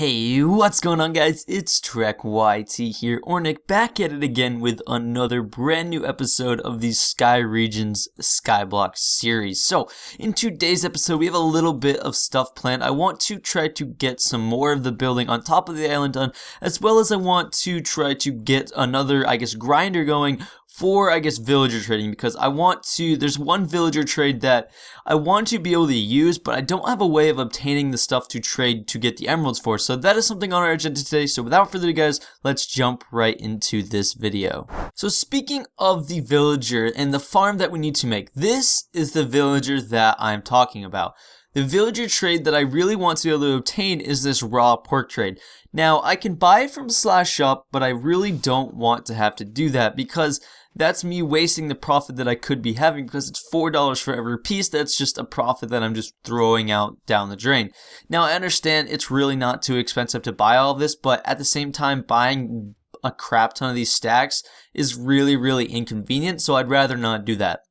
Hey, what's going on, guys? It's Trek YT here, or Nick, back at it again with another brand new episode of the SkyRegions SkyBlock series. So, in today's episode, we have a little bit of stuff planned. I want to try to get some more of the building on top of the island done, as well as I want to try to get another, grinder going for, villager trading, because there's one villager trade that I want to be able to use, but I don't have a way of obtaining the stuff to trade to get the emeralds for, so that is something on our agenda today. So without further ado, guys, let's jump right into this video. So speaking of the villager and the farm that we need to make, this is the villager that I'm talking about. The villager trade that I really want to be able to obtain is this raw pork trade. Now, I can buy it from /shop, but I really don't want to have to do that because that's me wasting the profit that I could be having, because it's $4 for every piece. That's just a profit that I'm just throwing out down the drain. Now, I understand it's really not too expensive to buy all of this, but at the same time, buying a crap ton of these stacks is really inconvenient, so I'd rather not do that.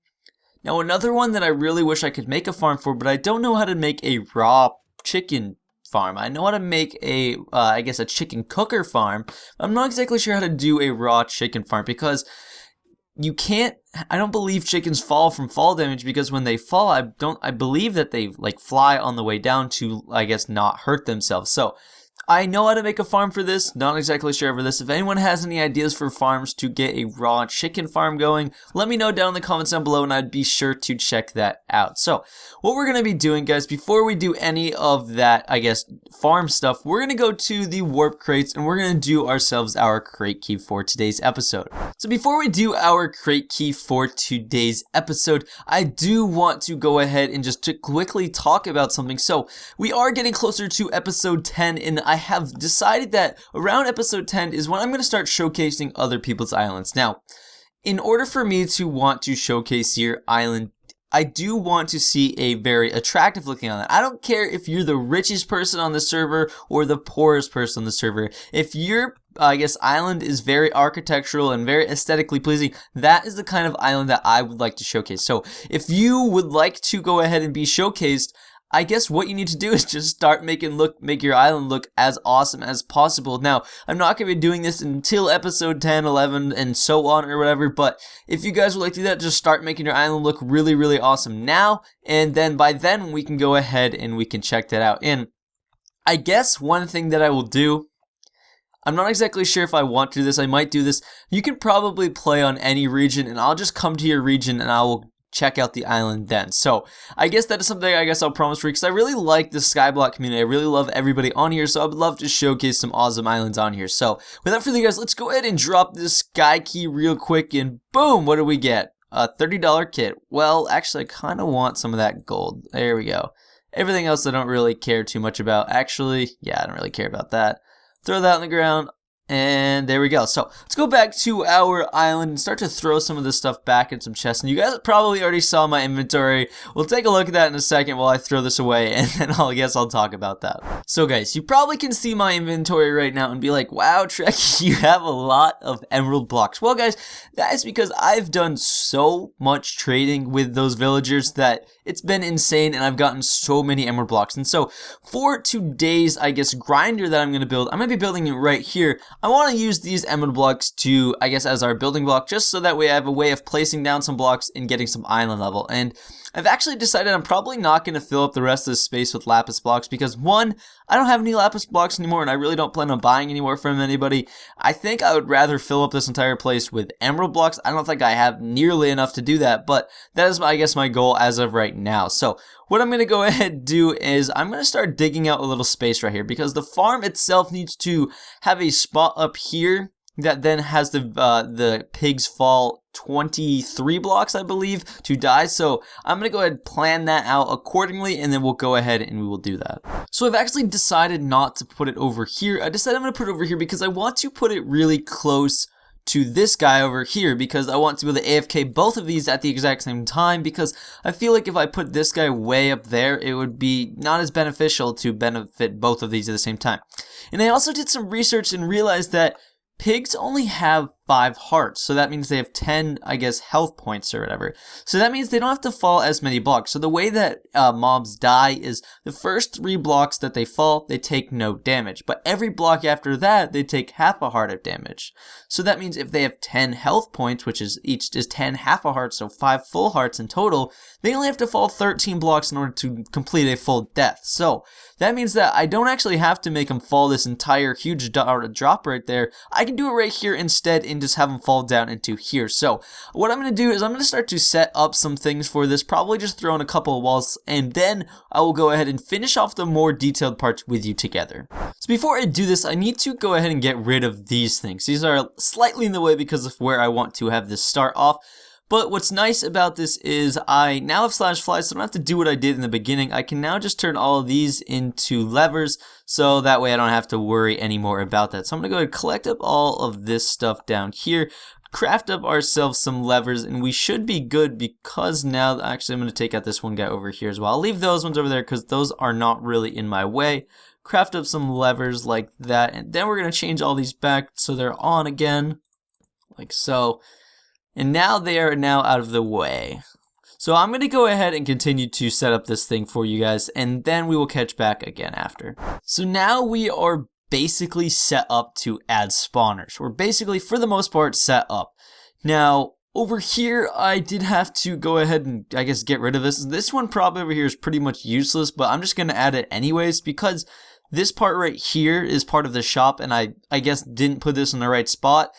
Now, another one that I really wish I could make a farm for, but I don't know how to make a raw chicken farm. I know how to make a chicken cooker farm. I'm not exactly sure how to do a raw chicken farm, because I don't believe chickens fall from fall damage, because when they fall, I believe that they fly on the way down to, not hurt themselves. So I know how to make a farm for this, not exactly sure for this. If anyone has any ideas for farms to get a raw chicken farm going, let me know down in the comments down below, and I'd be sure to check that out. So what we're going to be doing, guys, before we do any of that, farm stuff, we're going to go to the warp crates, and we're going to do ourselves our crate key for today's episode. So before we do our crate key for today's episode, I do want to go ahead and just to quickly talk about something. So we are getting closer to episode 10, and I have decided that around episode 10 is when I'm going to start showcasing other people's islands. Now, in order for me to want to showcase your island, I do want to see a very attractive looking island. I don't care if you're the richest person on the server or the poorest person on the server. If your island is very architectural and very aesthetically pleasing, that is the kind of island that I would like to showcase. So if you would like to go ahead and be showcased, I guess what you need to do is just start make your island look as awesome as possible. Now, I'm not going to be doing this until episode 10, 11, and so on or whatever, but if you guys would like to do that, just start making your island look really awesome now, and then by then we can go ahead and we can check that out. And I guess one thing that I will do, I'm not exactly sure if I want to do this, I might do this. You can probably play on any region, and I'll just come to your region and I will check out the island then. So I guess that is something I'll promise for you, because I really like the SkyBlock community. I really love everybody on here, so I would love to showcase some awesome islands on here. So without further ado, guys, let's go ahead and drop this sky key real quick, and boom, what do we get? A $30 kit. Well, actually, I kind of want some of that gold. There we go. Everything else I don't really care too much about. Actually, yeah, I don't really care about that. Throw that on the ground. And there we go. So let's go back to our island and start to throw some of this stuff back in some chests. And you guys probably already saw my inventory. We'll take a look at that in a second while I throw this away, and then I'll talk about that. So guys, you probably can see my inventory right now and be like, wow, Trek, you have a lot of emerald blocks. Well guys, that is because I've done so much trading with those villagers that it's been insane, and I've gotten so many emerald blocks. And so for today's, grinder that I'm going to build, I'm going to be building it right here. I want to use these emerald blocks to, as our building block, just so that way I have a way of placing down some blocks and getting some island level. And I've actually decided I'm probably not going to fill up the rest of this space with lapis blocks, because one, I don't have any lapis blocks anymore, and I really don't plan on buying any more from anybody. I think I would rather fill up this entire place with emerald blocks. I don't think I have nearly enough to do that, but that is, my goal as of right now. So what I'm going to go ahead and do is I'm going to start digging out a little space right here, because the farm itself needs to have a spot up here that then has the pigs fall 23 blocks, I believe, to die. So I'm going to go ahead and plan that out accordingly, and then we'll go ahead and we will do that. So I've actually decided not to put it over here. I decided I'm going to put it over here because I want to put it really close to this guy over here, because I want to be able to AFK both of these at the exact same time, because I feel like if I put this guy way up there, it would be not as beneficial to benefit both of these at the same time. And I also did some research and realized that pigs only have 5 hearts. So that means they have 10, I guess, health points or whatever. So that means they don't have to fall as many blocks. So the way that mobs die is the first 3 blocks that they fall, they take no damage. But every block after that, they take half a heart of damage. So that means if they have 10 health points, which is each is 10 half a heart, so 5 full hearts in total, they only have to fall 13 blocks in order to complete a full death. So that means that I don't actually have to make them fall this entire huge drop right there. I can do it right here instead and just have them fall down into here. So what I'm going to do is I'm going to start to set up some things for this, probably just throw in a couple of walls, and then I will go ahead and finish off the more detailed parts with you together. So before I do this, I need to go ahead and get rid of these things. These are slightly in the way because of where I want to have this start off. But what's nice about this is I now have /fly, so I don't have to do what I did in the beginning. I can now just turn all of these into levers, so that way I don't have to worry anymore about that. So I'm going to go ahead and collect up all of this stuff down here, craft up ourselves some levers, and we should be good because now, actually I'm going to take out this one guy over here as well. I'll leave those ones over there because those are not really in my way. Craft up some levers like that, and then we're going to change all these back so they're on again, like so. And now they are now out of the way. So I'm going to go ahead and continue to set up this thing for you guys, and then we will catch back again after. So now we are basically set up to add spawners. We're basically, for the most part, set up. Now, over here, I did have to go ahead and, I guess, get rid of this. This one probably over here is pretty much useless, but I'm just going to add it anyways because this part right here is part of the shop, and I guess didn't put this in the right spot.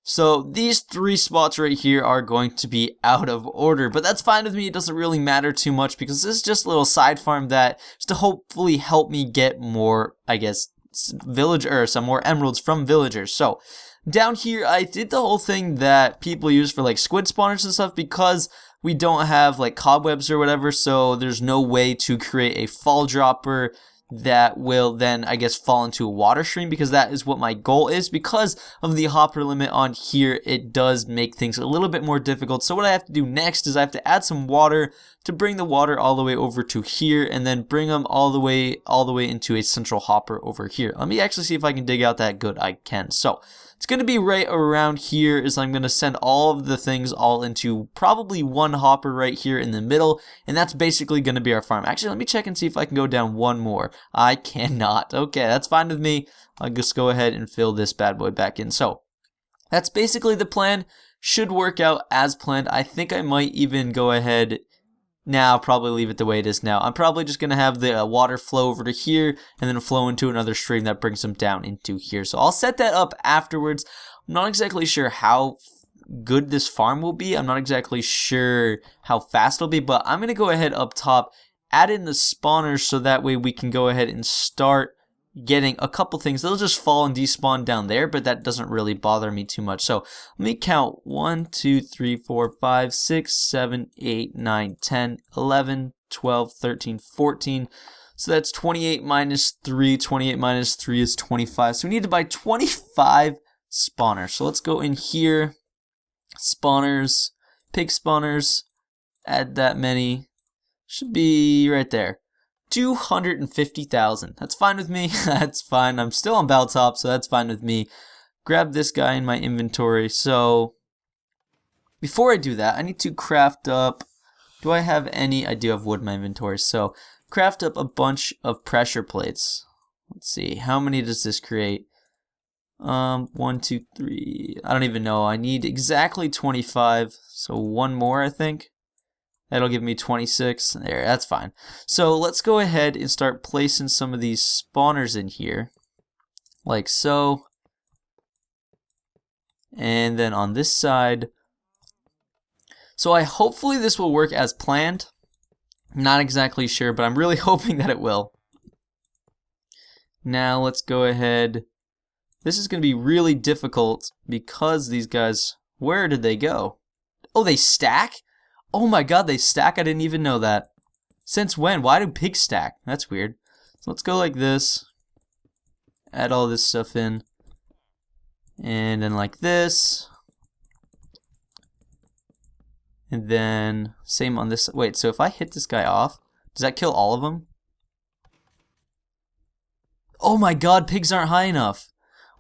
So these 3 spots right here are going to be out of order, but that's fine with me. It doesn't really matter too much because this is just a little side farm that is to hopefully help me get more, I guess, some more emeralds from villagers. So down here, I did the whole thing that people use for like squid spawners and stuff because we don't have like cobwebs or whatever, so there's no way to create a fall dropper that will then, I guess, fall into a water stream, because that is what my goal is. Because of the hopper limit on here, it does make things a little bit more difficult. So what I have to do next is I have to add some water to bring the water all the way over to here, and then bring them all the way into a central hopper over here. Let me actually see if I can dig out that good. I can. So it's going to be right around here. Is I'm going to send all of the things all into probably one hopper right here in the middle, and that's basically going to be our farm. Actually, let me check and see if I can go down one more. I cannot. Okay, that's fine with me. I'll just go ahead and fill this bad boy back in. So that's basically the plan. Should work out as planned. I think I might even go ahead now, probably leave it the way it is now. I'm probably just going to have the water flow over to here and then flow into another stream that brings them down into here. So I'll set that up afterwards. I'm not exactly sure how good this farm will be. I'm not exactly sure how fast it'll be, but I'm going to go ahead up top, add in the spawners so that way we can go ahead and start getting a couple things. They'll just fall and despawn down there, but that doesn't really bother me too much. So let me count 1, 2, 3, 4, 5, 6, 7, 8, 9, 10, 11, 12, 13, 14. So that's 28 minus 3. 28 minus 3 is 25. So we need to buy 25 spawners. So let's go in here. Spawners, pig spawners, add that many. Should be right there. 250,000. That's fine with me. That's fine. I'm still on battle top, so that's fine with me. Grab this guy in my inventory. So before I do that, I need to craft up. Do I have any? I do have wood in my inventory. So craft up a bunch of pressure plates. Let's see. How many does this create? 1, 2, 3. I don't even know. I need exactly 25. So one more, I think. That'll give me 26. There, that's fine. So let's go ahead and start placing some of these spawners in here. Like so. And then on this side. So hopefully this will work as planned. I'm not exactly sure, but I'm really hoping that it will. Now let's go ahead. This is going to be really difficult because these guys, where did they go? Oh, they stack? Oh my god, they stack? I didn't even know that. Since when? Why do pigs stack? That's weird. So let's go like this. Add all this stuff in. And then like this. And then same on this. Wait, so if I hit this guy off, does that kill all of them? Oh my god, pigs aren't high enough.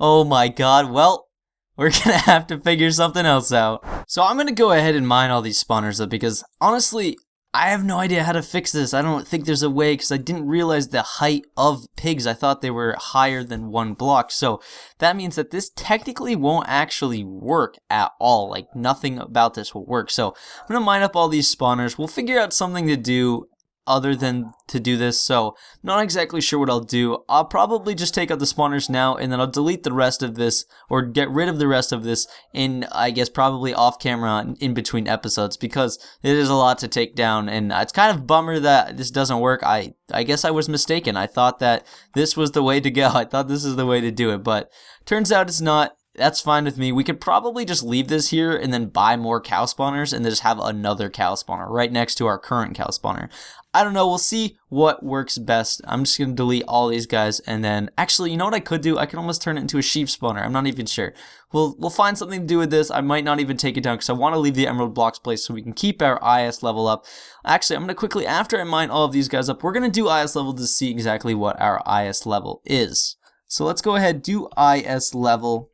Oh my god, well, we're gonna have to figure something else out. So I'm gonna go ahead and mine all these spawners up because honestly, I have no idea how to fix this. I don't think there's a way because I didn't realize the height of pigs. I thought they were higher than 1 block. So that means that this technically won't actually work at all. Like nothing about this will work. So I'm going to mine up all these spawners. We'll figure out something to do other than to do this, so not exactly sure what I'll do. I'll probably just take out the spawners now, and then I'll delete the rest of this, or get rid of the rest of this in, I guess, probably off camera in between episodes, because it is a lot to take down, and it's kind of a bummer that this doesn't work. I guess I was mistaken. I thought that this was the way to go. I thought this is the way to do it, but turns out it's not. That's fine with me. We could probably just leave this here and then buy more cow spawners and then just have another cow spawner right next to our current cow spawner. I don't know. We'll see what works best. I'm just going to delete all these guys and then... Actually, you know what I could do? I could almost turn it into a sheep spawner. I'm not even sure. We'll find something to do with this. I might not even take it down because I want to leave the emerald blocks place so we can keep our IS level up. Actually, I'm going to quickly, after I mine all of these guys up, we're going to do IS level to see exactly what our IS level is. So let's go ahead, do IS level.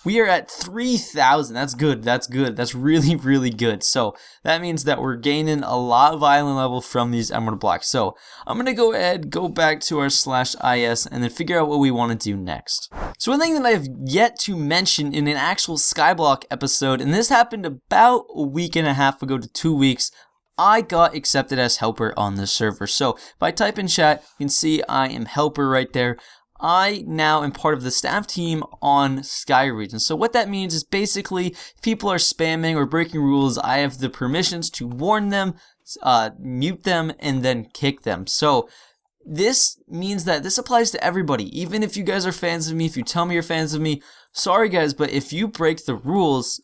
We are at 3,000. That's good. That's good. That's really, really good. So that means that we're gaining a lot of island level from these emerald blocks. So I'm going to go ahead, go back to our /IS, and then figure out what we want to do next. So one thing that I've yet to mention in an actual SkyBlock episode, and this happened about a week and a half ago to 2 weeks, I got accepted as helper on the server. So if I type in chat, you can see I am helper right there. I now am part of the staff team on SkyRegions. So what that means is basically if people are spamming or breaking rules, I have the permissions to warn them, mute them, and then kick them. So this means that this applies to everybody. Even if you guys are fans of me, if you tell me you're fans of me, sorry guys, but if you break the rules,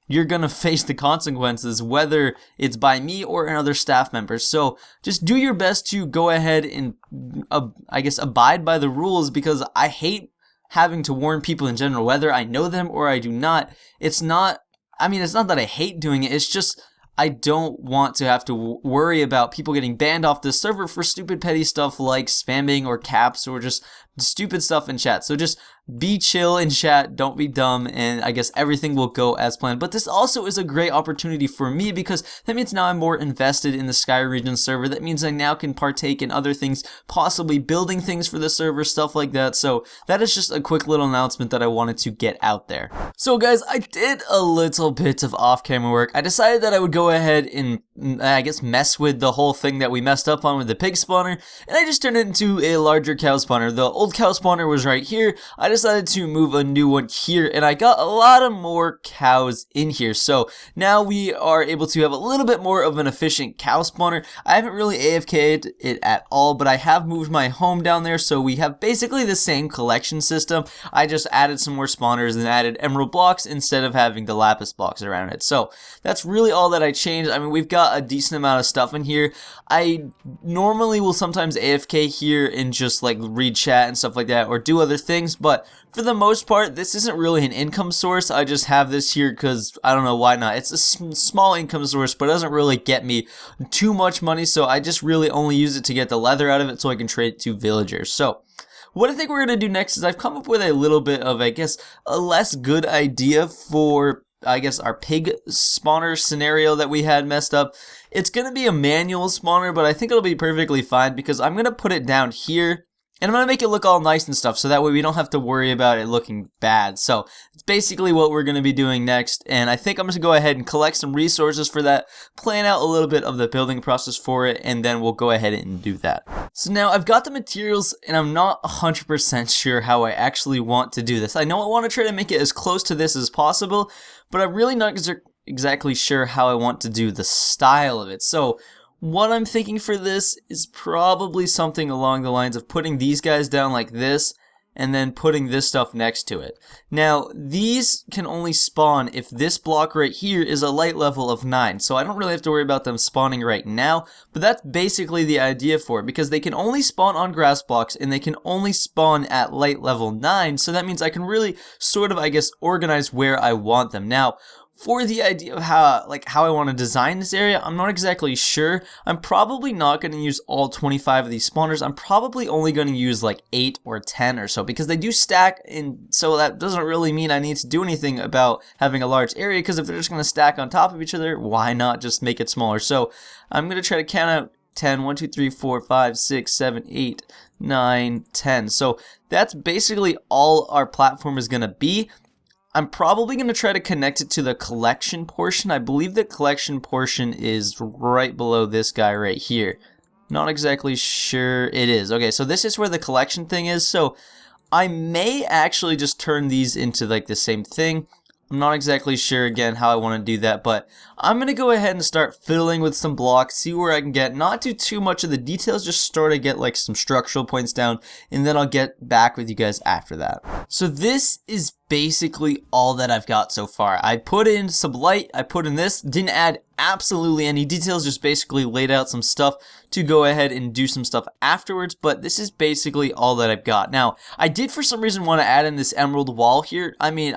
you're gonna face the consequences, whether it's by me or another staff member. So just do your best to go ahead and, I guess, abide by the rules, because I hate having to warn people in general, whether I know them or I do not. It's not that I hate doing it, it's just I don't want to have to worry about people getting banned off the server for stupid petty stuff like spamming or caps or just stupid stuff in chat. So just be chill in chat, don't be dumb, and I guess everything will go as planned. But this also is a great opportunity for me because that means now I'm more invested in the SkyRegions server. That means I now can partake in other things, possibly building things for the server, stuff like that. So that is just a quick little announcement that I wanted to get out there. So guys, I did a little bit of off-camera work. I decided that I would go ahead and, I guess, mess with the whole thing that we messed up on with the pig spawner, and I just turned it into a larger cow spawner. The old cow spawner was right here. I decided to move a new one here, and I got a lot of more cows in here. So now we are able to have a little bit more of an efficient cow spawner. I haven't really AFK'd it at all, but I have moved my home down there, so we have basically the same collection system. I just added some more spawners and added emerald blocks instead of having the lapis blocks around it. So that's really all that I changed. I mean, we've got a decent amount of stuff in here. I normally will sometimes AFK here and just like read chat and stuff like that or do other things, but for the most part this isn't really an income source. I just have this here because I don't know, why not. It's a small income source, but it doesn't really get me too much money, so I just really only use it to get the leather out of it so I can trade it to villagers. So what I think we're going to do next is I've come up with a little bit of, I guess, a less good idea for, I guess, our pig spawner scenario that we had messed up. It's going to be a manual spawner, but I think it'll be perfectly fine because I'm going to put it down here and I'm going to make it look all nice and stuff so that way we don't have to worry about it looking bad. So it's basically what we're going to be doing next, and I think I'm going to go ahead and collect some resources for that, plan out a little bit of the building process for it, and then we'll go ahead and do that. So now I've got the materials and I'm not 100% sure how I actually want to do this. I know I want to try to make it as close to this as possible, but I'm really not exactly sure how I want to do the style of it. So what I'm thinking for this is probably something along the lines of putting these guys down like this and then putting this stuff next to it. Now, these can only spawn if this block right here is a light level of 9, so I don't really have to worry about them spawning right now, but that's basically the idea for it, because they can only spawn on grass blocks and they can only spawn at light level 9, so that means I can really sort of, I guess, organize where I want them. Now, for the idea of how I want to design this area, I'm not exactly sure. I'm probably not going to use all 25 of these spawners. I'm probably only going to use like 8 or 10 or so, because they do stack, and so that doesn't really mean I need to do anything about having a large area, because if they're just going to stack on top of each other, why not just make it smaller? So I'm going to try to count out 10, 1, 2, 3, 4, 5, 6, 7, 8, 9, 10. So that's basically all our platform is going to be. I'm probably going to try to connect it to the collection portion. I believe the collection portion is right below this guy right here. Not exactly sure. It is. Okay, so this is where the collection thing is. So I may actually just turn these into like the same thing. I'm not exactly sure again how I want to do that, but I'm going to go ahead and start fiddling with some blocks, see where I can get, not do too much of the details, just start to get like some structural points down, and then I'll get back with you guys after that. So this is basically all that I've got so far. I put in some light, I put in this, didn't add absolutely any details, just basically laid out some stuff to go ahead and do some stuff afterwards, but this is basically all that I've got. Now, I did for some reason want to add in this emerald wall here. I mean,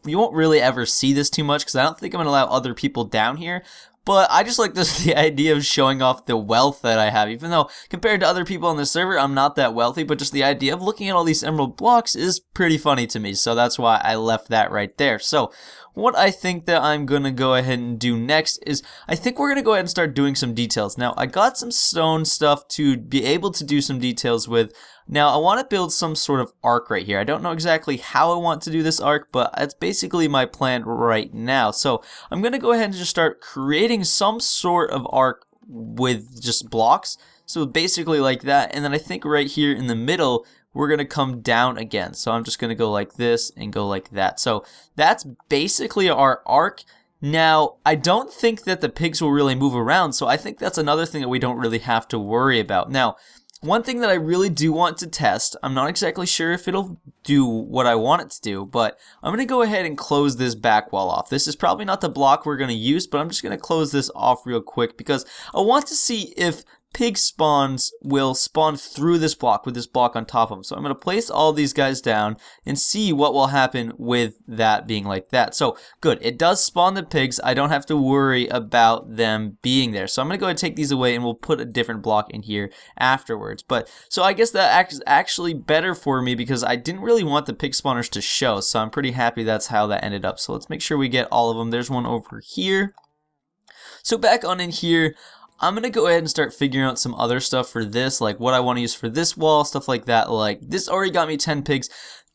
you won't really ever see this too much, because I don't think I'm going to allow other people down here. But I just like the idea of showing off the wealth that I have, even though compared to other people on the server, I'm not that wealthy, but just the idea of looking at all these emerald blocks is pretty funny to me, so that's why I left that right there. So what I think that I'm going to go ahead and do next is, I think we're going to go ahead and start doing some details. Now, I got some stone stuff to be able to do some details with. Now, I want to build some sort of arc right here. I don't know exactly how I want to do this arc, but that's basically my plan right now. So I'm going to go ahead and just start creating some sort of arc with just blocks. So basically like that. And then I think right here in the middle, we're going to come down again. So I'm just going to go like this and go like that. So that's basically our arc. Now, I don't think that the pigs will really move around, so I think that's another thing that we don't really have to worry about. Now, one thing that I really do want to test, I'm not exactly sure if it'll do what I want it to do, but I'm going to go ahead and close this back wall off. This is probably not the block we're going to use, but I'm just going to close this off real quick because I want to see if pig spawns will spawn through this block with this block on top of them. So I'm going to place all these guys down and see what will happen with that being like that. So good, it does spawn the pigs. I don't have to worry about them being there. So I'm going to go ahead and take these away and we'll put a different block in here afterwards. But so I guess that is actually better for me because I didn't really want the pig spawners to show. So I'm pretty happy that's how that ended up. So let's make sure we get all of them. There's one over here. So back on in here, I'm going to go ahead and start figuring out some other stuff for this, like what I want to use for this wall, stuff like that. Like this already got me 10 pigs.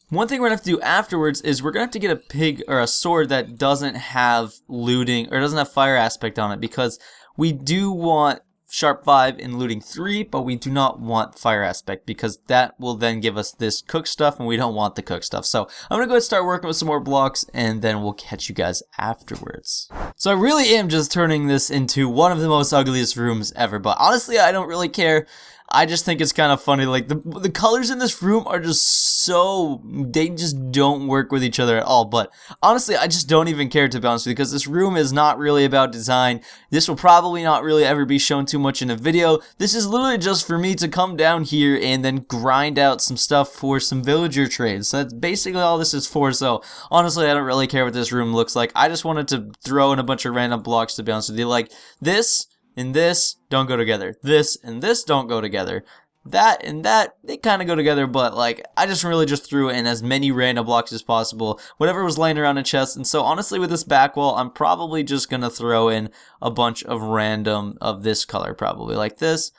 One thing we're going to have to do afterwards is we're going to have to get a pig or a sword that doesn't have looting or doesn't have fire aspect on it, because we do want sharp 5 and looting 3, but we do not want fire aspect because that will then give us this cook stuff and we don't want the cook stuff. So I'm going to go ahead and start working with some more blocks and then we'll catch you guys afterwards. So I really am just turning this into one of the most ugliest rooms ever, but honestly I don't really care. I just think it's kind of funny. Like the colors in this room are just so, they just don't work with each other at all. But honestly, I just don't even care, to be honest with you, because this room is not really about design. This will probably not really ever be shown too much in a video. This is literally just for me to come down here and then grind out some stuff for some villager trades. So that's basically all this is for. So honestly, I don't really care what this room looks like. I just wanted to throw in a bunch of random blocks, to be honest with you. Like this and this don't go together. This and this don't go together. That and that, they kind of go together, but like, I just really just threw in as many random blocks as possible, whatever was laying around a chest. And so honestly, with this back wall, I'm probably just gonna throw in a bunch of random of this color, probably like this,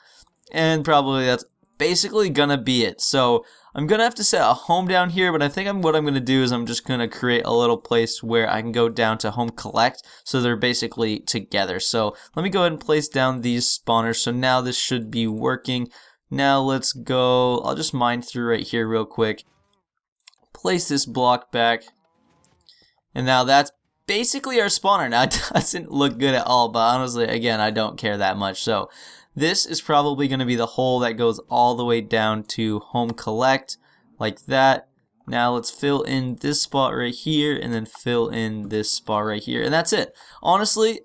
and probably that's basically gonna be it. So I'm gonna have to set a home down here, but I think what I'm gonna do is I'm just gonna create a little place where I can go down to home collect, so they're basically together. So let me go ahead and place down these spawners. So now this should be working. Now let's go, I'll just mine through right here real quick, place this block back, and now that's basically our spawner. Now it doesn't look good at all, but honestly, again, I don't care that much. So this is probably going to be the hole that goes all the way down to home collect, like that. Now let's fill in this spot right here, and then fill in this spot right here, and that's it. Honestly,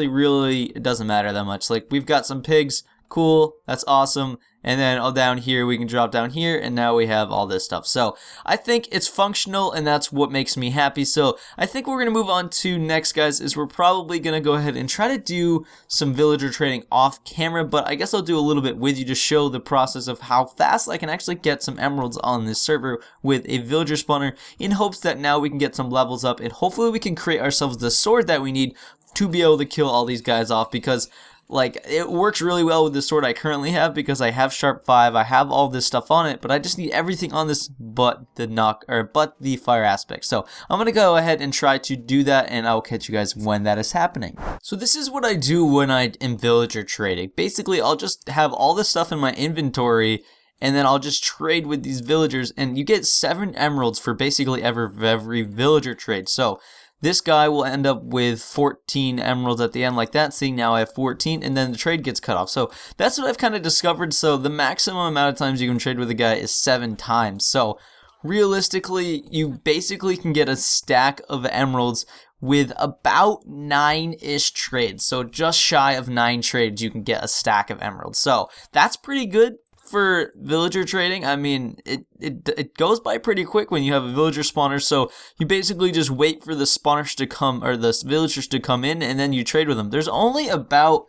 really, it doesn't matter that much. Like, we've got some pigs Cool, that's awesome. And then all down here, we can drop down here, and now we have all this stuff. So I think it's functional, and that's what makes me happy. So I think we're going to move on to next, guys, is we're probably going to go ahead and try to do some villager trading off camera, but I guess I'll do a little bit with you to show the process of how fast I can actually get some emeralds on this server with a villager spawner, in hopes that now we can get some levels up, and hopefully we can create ourselves the sword that we need to be able to kill all these guys off, because like, it works really well with the sword I currently have, because I have sharp 5, I have all this stuff on it, but I just need everything on this but the fire aspect. So I'm gonna go ahead and try to do that, and I'll catch you guys when that is happening. So this is what I do when I am villager trading. Basically, I'll just have all this stuff in my inventory, and then I'll just trade with these villagers, and you get 7 emeralds for basically every villager trade. So this guy will end up with 14 emeralds at the end like that. See, now I have 14, and then the trade gets cut off. So that's what I've kind of discovered. So the maximum amount of times you can trade with a guy is 7 times. So realistically, you basically can get a stack of emeralds with about 9-ish trades. So just shy of 9 trades, you can get a stack of emeralds. So that's pretty good for villager trading. I mean, it goes by pretty quick when you have a villager spawner, so you basically just wait for the spawners to come, or the villagers to come in, and then you trade with them. There's only about,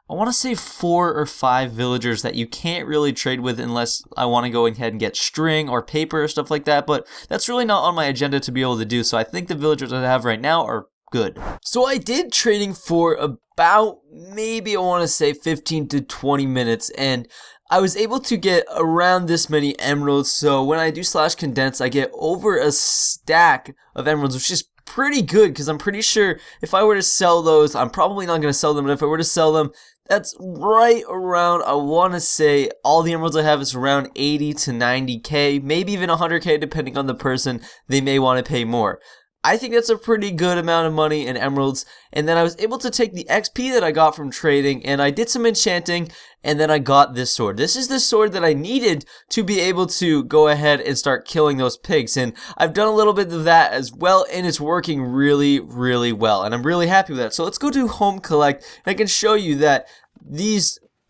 I want to say 4 or 5 villagers that you can't really trade with unless I want to go ahead and get string or paper or stuff like that, but that's really not on my agenda to be able to do, so I think the villagers that I have right now are good. So I did trading for about, maybe I want to say 15 to 20 minutes, and I was able to get around this many emeralds. So when I do slash condense, I get over a stack of emeralds, which is pretty good, because I'm pretty sure if I were to sell those, I'm probably not going to sell them, but if I were to sell them, that's right around, I want to say, all the emeralds I have is around 80 to 90k, maybe even 100k, depending on the person. They may want to pay more. I think that's a pretty good amount of money in emeralds, and then I was able to take the XP that I got from trading, and I did some enchanting, and then I got this sword. This is the sword that I needed to be able to go ahead and start killing those pigs, and I've done a little bit of that as well, and it's working really, really well, and I'm really happy with that. So let's go to home collect, and I can show you that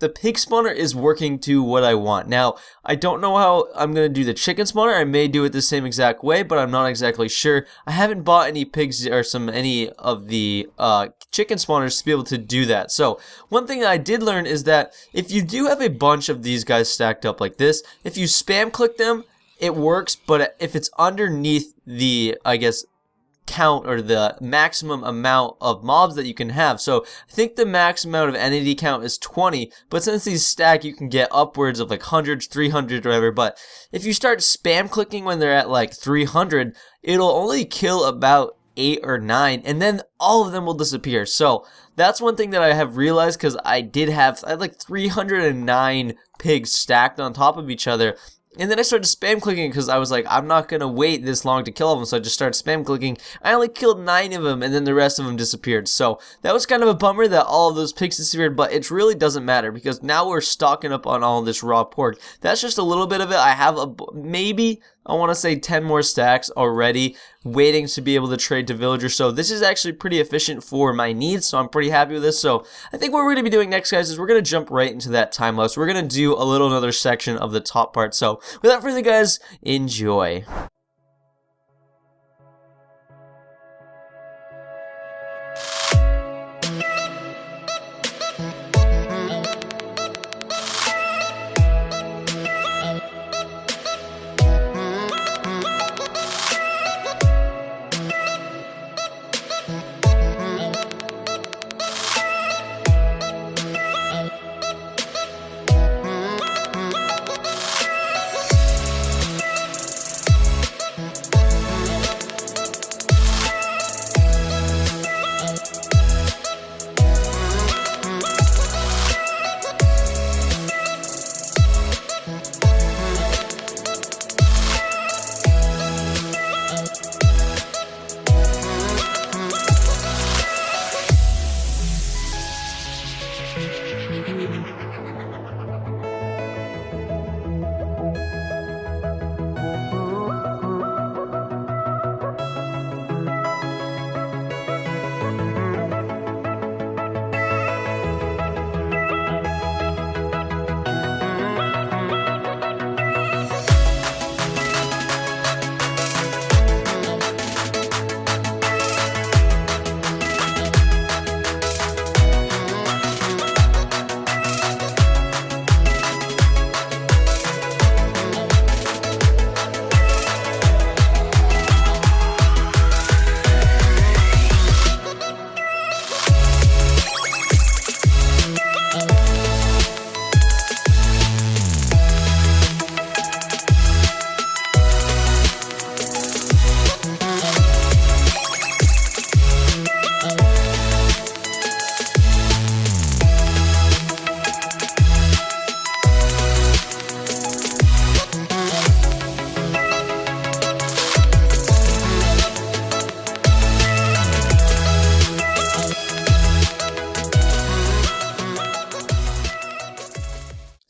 the pig spawner is working to what I want. Now, I don't know how I'm going to do the chicken spawner. I may do it the same exact way, but I'm not exactly sure. I haven't bought any pigs or any of the chicken spawners to be able to do that. So, one thing that I did learn is that if you do have a bunch of these guys stacked up like this, if you spam click them, it works, but if it's underneath the, I guess, count or the maximum amount of mobs that you can have. So I think the max amount of entity count is 20, but since these stack, you can get upwards of like hundreds, 300 or whatever. But if you start spam clicking when they're at like 300, it'll only kill about 8 or 9, and then all of them will disappear. So that's one thing that I have realized, because I had like 309 pigs stacked on top of each other. And then I started spam clicking because I was like, I'm not going to wait this long to kill them, so I just started spam clicking. I only killed 9 of them, and then the rest of them disappeared. So that was kind of a bummer that all of those pigs disappeared, but it really doesn't matter because now we're stocking up on all of this raw pork. That's just a little bit of it. I have maybe, I want to say 10 more stacks already waiting to be able to trade to villagers. So this is actually pretty efficient for my needs, so I'm pretty happy with this. So I think what we're going to be doing next, guys, is we're going to jump right into that time-lapse. We're going to do another section of the top part. So without further, guys, enjoy.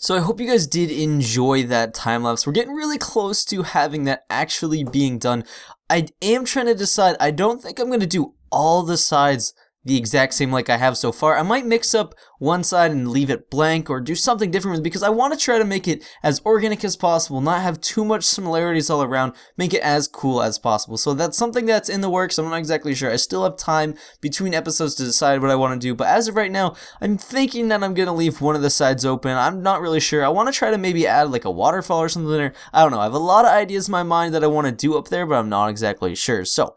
So I hope you guys did enjoy that time lapse. We're getting really close to having that actually being done. I am trying to decide. I don't think I'm going to do all the sides the exact same like I have so far. I might mix up one side and leave it blank or do something different because I want to try to make it as organic as possible, not have too much similarities all around, make it as cool as possible. So that's something that's in the works. I'm not exactly sure. I still have time between episodes to decide what I want to do, but as of right now, I'm thinking that I'm going to leave one of the sides open. I'm not really sure. I want to try to maybe add like a waterfall or something there. I don't know. I have a lot of ideas in my mind that I want to do up there, but I'm not exactly sure. So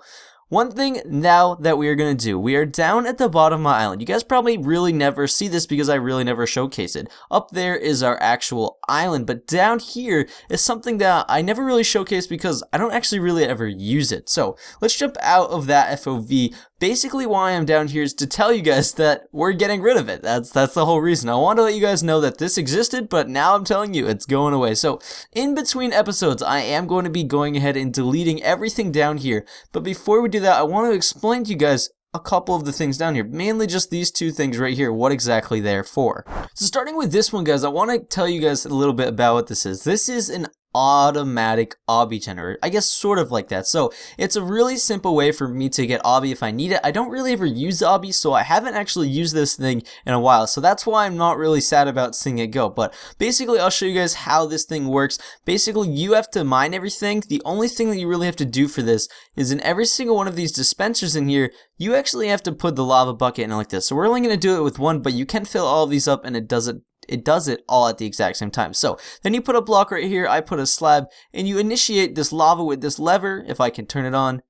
one thing now that we are going to do, we are down at the bottom of my island. You guys probably really never see this because I really never showcase it. Up there is our actual island, but down here is something that I never really showcase because I don't actually really ever use it. So let's jump out of that FOV. Basically why I'm down here is to tell you guys that we're getting rid of it. That's the whole reason. I want to let you guys know that this existed, but now I'm telling you it's going away. So in between episodes, I am going to be going ahead and deleting everything down here. But before we do that, I want to explain to you guys a couple of the things down here, mainly just these two things right here, what exactly they're for. So starting with this one, guys, I want to tell you guys a little bit about what this is. This is an automatic obby generator, I guess sort of like that. So it's a really simple way for me to get obby if I need it. I don't really ever use the obby, so I haven't actually used this thing in a while, so that's why I'm not really sad about seeing it go. But basically I'll show you guys how this thing works. Basically you have to mine everything. The only thing that you really have to do for this is in every single one of these dispensers in here, you actually have to put the lava bucket in like this. So we're only going to do it with one, but you can fill all of these up and it does it all at the exact same time. So then you put a block right here, I put a slab, and you initiate this lava with this lever. If I can turn it on,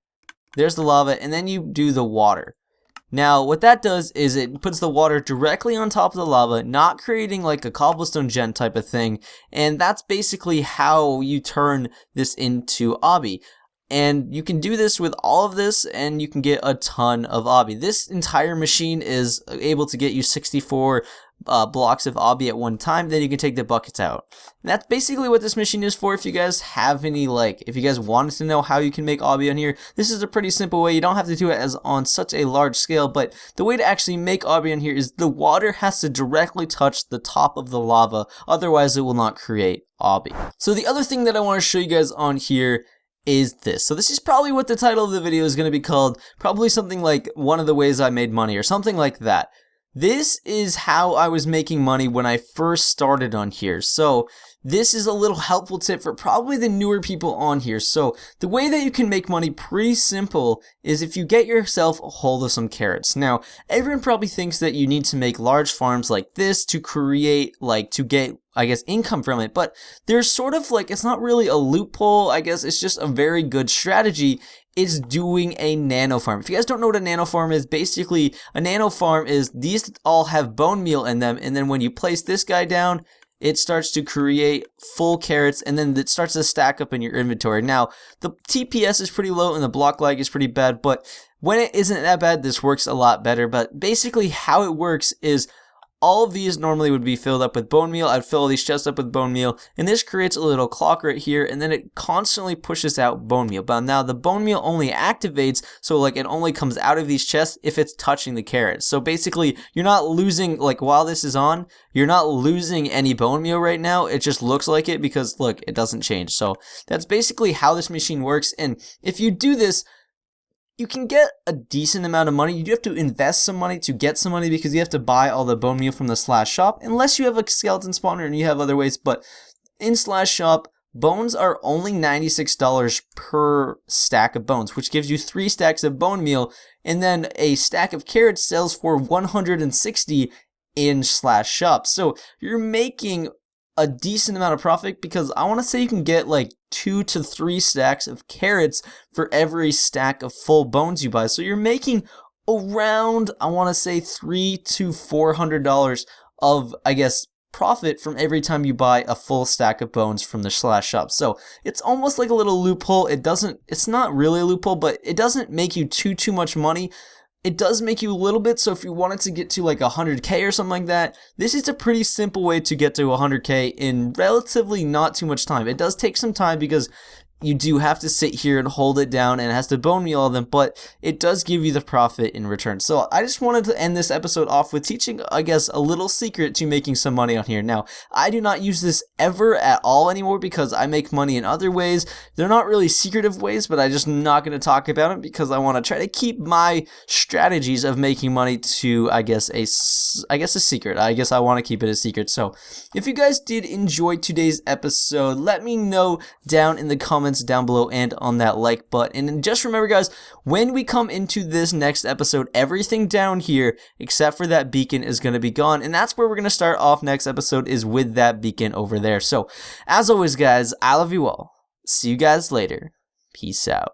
there's the lava, and then you do the water. Now what that does is it puts the water directly on top of the lava, not creating like a cobblestone gen type of thing, and that's basically how you turn this into obby. And you can do this with all of this and you can get a ton of obby. This entire machine is able to get you 64 blocks of obby at one time, then you can take the buckets out. And that's basically what this machine is for. If you guys have any, if you guys wanted to know how you can make obby on here, this is a pretty simple way. You don't have to do it as on such a large scale, but the way to actually make obby on here is the water has to directly touch the top of the lava, otherwise it will not create obby. So the other thing that I want to show you guys on here is this. So this is probably what the title of the video is going to be called, probably something like one of the ways I made money or something like that. This is how I was making money when I first started on here. So this is a little helpful tip for probably the newer people on here. So the way that you can make money, pretty simple, is if you get yourself a hold of some carrots. Now, everyone probably thinks that you need to make large farms like this to create, to get, I guess, income from it. But there's sort of it's not really a loophole. I guess it's just a very good strategy. Is doing a nano farm. If you guys don't know what a nano farm is, basically a nano farm is these all have bone meal in them, and then when you place this guy down, it starts to create full carrots, and then it starts to stack up in your inventory. Now, the TPS is pretty low and the block lag is pretty bad, but when it isn't that bad, this works a lot better. But basically how it works is all of these normally would be filled up with bone meal. I'd fill all these chests up with bone meal, and this creates a little clock right here, and then it constantly pushes out bone meal. But now the bone meal only activates, so it only comes out of these chests if it's touching the carrots. So basically, you're not losing, while this is on, you're not losing any bone meal right now. It just looks like it because, look, it doesn't change. So that's basically how this machine works, and if you do this, you can get a decent amount of money. You do have to invest some money to get some money because you have to buy all the bone meal from the slash shop, unless you have a skeleton spawner and you have other ways. But in slash shop, bones are only $96 per stack of bones, which gives you 3 stacks of bone meal, and then a stack of carrots sells for 160 in slash shop. So you're making a decent amount of profit because I want to say you can get 2 to 3 stacks of carrots for every stack of full bones you buy. So you're making around, I want to say, $300 to $400 of, I guess, profit from every time you buy a full stack of bones from the slash shop. So it's almost like a little loophole. It's not really a loophole, but it doesn't make you too much money. It does make you a little bit, so if you wanted to get to 100k or something like that, this is a pretty simple way to get to 100k in relatively not too much time. It does take some time because you do have to sit here and hold it down, and it has to bone meal all of them, but it does give you the profit in return. So I just wanted to end this episode off with teaching, I guess, a little secret to making some money on here. Now, I do not use this ever at all anymore because I make money in other ways. They're not really secretive ways, but I'm just not going to talk about it because I want to try to keep my strategies of making money to, I guess a secret. I guess I want to keep it a secret. So if you guys did enjoy today's episode, let me know down in the comments down below and on that like button. And just remember, guys, when we come into this next episode, everything down here except for that beacon is going to be gone, and that's where we're going to start off next episode, is with that beacon over there. So as always, guys, I love you all. See you guys later. Peace out.